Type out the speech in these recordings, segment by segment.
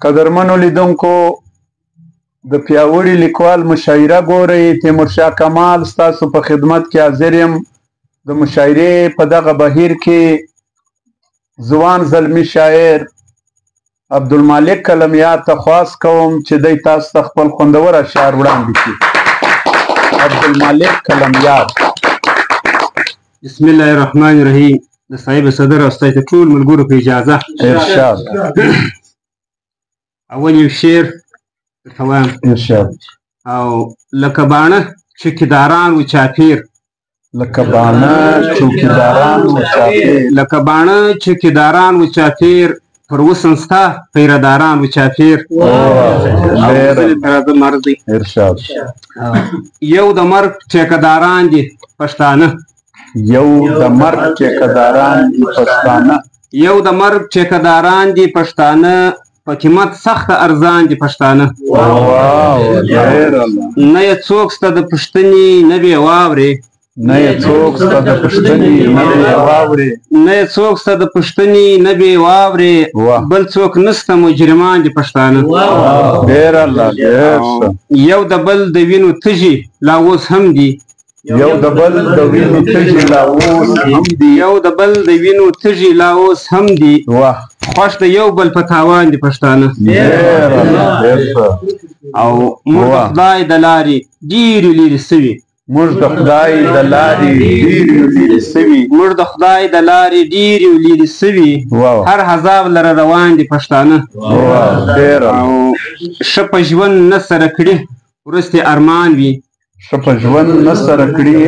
قدرمنو لیدونکو د پیاوړي لیکوال مشاعره ګورئ. تیمورشاه کمال ستاسو په خدمت کې حاضر یم. د مشاعرې په دغه بهیر کې ځوان زلمي شاعر عبدالمالک کلمیار ته خواست کوم چې دی تاسو ته خپل خوندور اشعار وړاندې کړي. عبدالمالک کلمیار. بسم الله الرحمن الرحیم. د صاحب صدر او ستاسو ټول ملګرو په اجازه ارشاد. اول یو شعر درته وایم. ارشاد. او لکه باڼه چوکیداران و چاپیر، لکه باڼه چوکیداران و چاپیر، لکه باڼه چوکیداران و چاپیر، پر وسن ستا پیرداران و چاپیر. مرد دی. ارشاد. یو د مرګ ټیکداران دي پښتانه، یو د مرګ ټیکداران دي پښتانه، یو د مرګ ټیکداران دي پښتانه، په قیمت سخت ارزان دي پښتانه. نه یې څوک سته د پښتنې نه بې واورې، نه یې څوک سته د پښتنې نه بې واورې، نه یې څوک سته د پښتنې نه بې واورې، بل څوک نسته مجرمان دي پښتانه. ډېر الله ډېر ښه. یو د بل د وینو تږي لا اوس هم دي، یو د بل د وینو تږي لا اوس هم دي، یو د بل د وینو تږي لا اوس هم دي، خوښ د یو بل په تاوان دي پښتانه. ډېر الله ډېر ښه. او موږ د خدای د لارې ډېرې لرې سوي، موږ د خدای د لارې ډېرې لرې سوي، موږ د خدای د لارې ډېرې لرې سوي، هر عذاب لره روان دي پښتانه. او ښه په ژوند نه سره کړي وروستې ارمان وي، ښه په ژوند نه سره کړي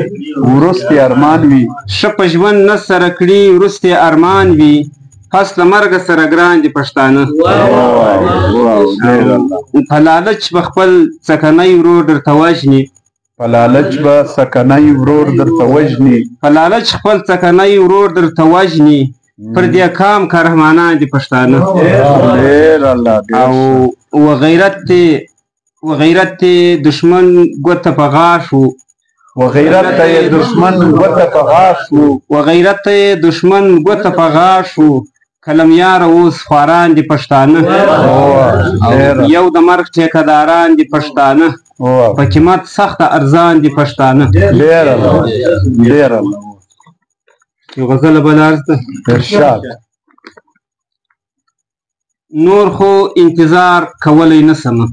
وروستې ارمان وي، ښه په ژوند نه سره کړي وروستې ارمان وي، پس له مرګه سره ګران دي پښتانه. په لالچ به خپل څکنی ورور درته وژني، په لالچ به څکنی ورور درته وژني، په لالچ خپل څکنی ورور درته وژني، پر دې کام کارمانان دي پښتانه. او وغیرت ته دشمن ګوته په غاښ و، وغیرت ته یې دشمن ګوته په غاښ و، وغیرت ته یې دشمن ګوته په غاښ و، کلمیار اوس خواران دي پښتانه. یو د مرګ ټیکداران دي پښتانه، په قیمت سخته ارزان دي پښتانه. ډېر الله ډېر الله. یو غزله بل عرض ده. ارشاد. نور خو انتظار کولی نه سمه،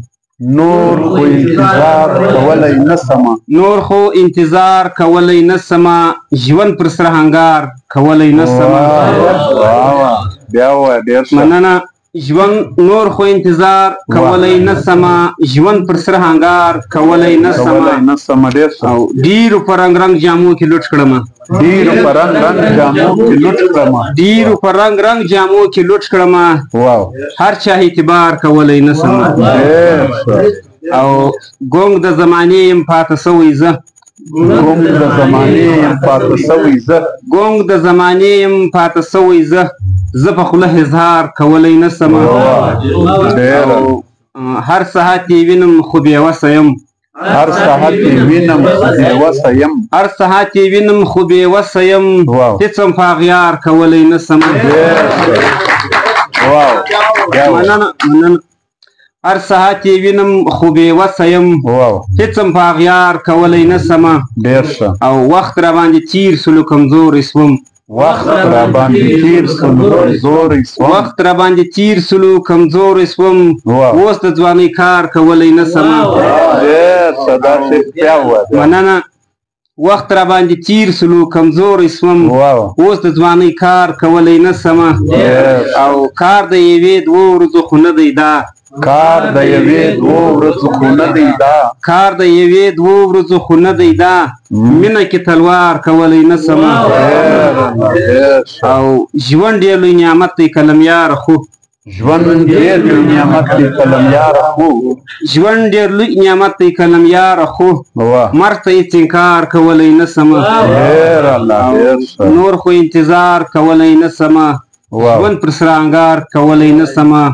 نور خو انتظار کولی نه سمه، نور خو انتظار کولی نه سمه، ژوند پر سره هنګار کولی نه سمه. بیا ووایه. ډېر ښه. مننه. ژوند نور خو انتظار کولی نه سمه، ژوند پر سره هنګار کولی نه سمه. ډېر ښه. او ډېرو په رنګ رنګ جامو کې لوټ کړمه، ډېرو په رنګ رنګ جامو کې لوټ کړمه، ډېرو په رنګ رنګ جامو کې لوټ کړمه، هر چا اعتبار کولی نه سمه. او ګونګ د زمانې یم پاته سوی زه، ګونګ د زمانې یم پاته سوی زه، ګونګ د زمانې یم پاته سوی زه، زه په خوله اظهار کولی نه سمه. هر ساعت یې وینم خو بېوسه یم، هر ساعت یې وینم خو بېوسه یم، هر ساعت یې وینم خو بېوسه یم، هېڅ هم په اغیار کولی نه سمه. مننه مننه. هر ساعت یې وینم خو بېوسه یم، هېڅ هم په اغیار کولی نه سمه. ډېر ښه. او وخت راباندې تیر سلو کمزوری سوم، وخت راباندې تیر سلو کمزوری سوم، وخت راباندې تیر سلو کمزوری سوم، اوس د ځوانۍ کار کولی نه سمه. ډېر ښه. دا شعر بیا ووایه. مننه. وخت راباندې تیر سلو کمزوری سوم، اوس د ځوانۍ کار کولی نه سمه. او کار د یوې دوو ورځو خو نه دی دا، کار د یوې دوو ورځو خو نه دی دا، کار د یوې دوو ورځو خو نه دی دا، مینه کې تلوار کولی نه سمه. او ژوند ډېر لوی نعمت دی کلمیار خو، ژوند ډېر لوی نعمت دی کلمیار خو، ژوند ډېر لوی نعمت دی کلمیار خو، مرګ ته هېڅ انکار کولی نه سمه. نور خو انتظار کولی نه سمه، ژوند پر سره انګار کولی نه سمه.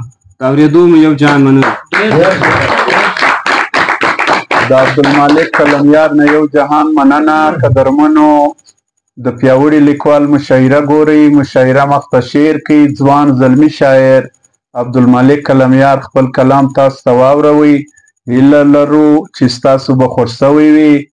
د اورېدو مو یو جان مننه. د عبدالمالک کلمیار نه یو جهان مننه. قدرمنو د پیاوړي لیکوال مشاعره ګورئ. مشاعره مخته شعر کوي ځوان زلمي شاعر عبدالملک کلمیار خپل کلام تاسو ته واوروئ. هیله لرو چې ستاسو به خوښ سوی وي.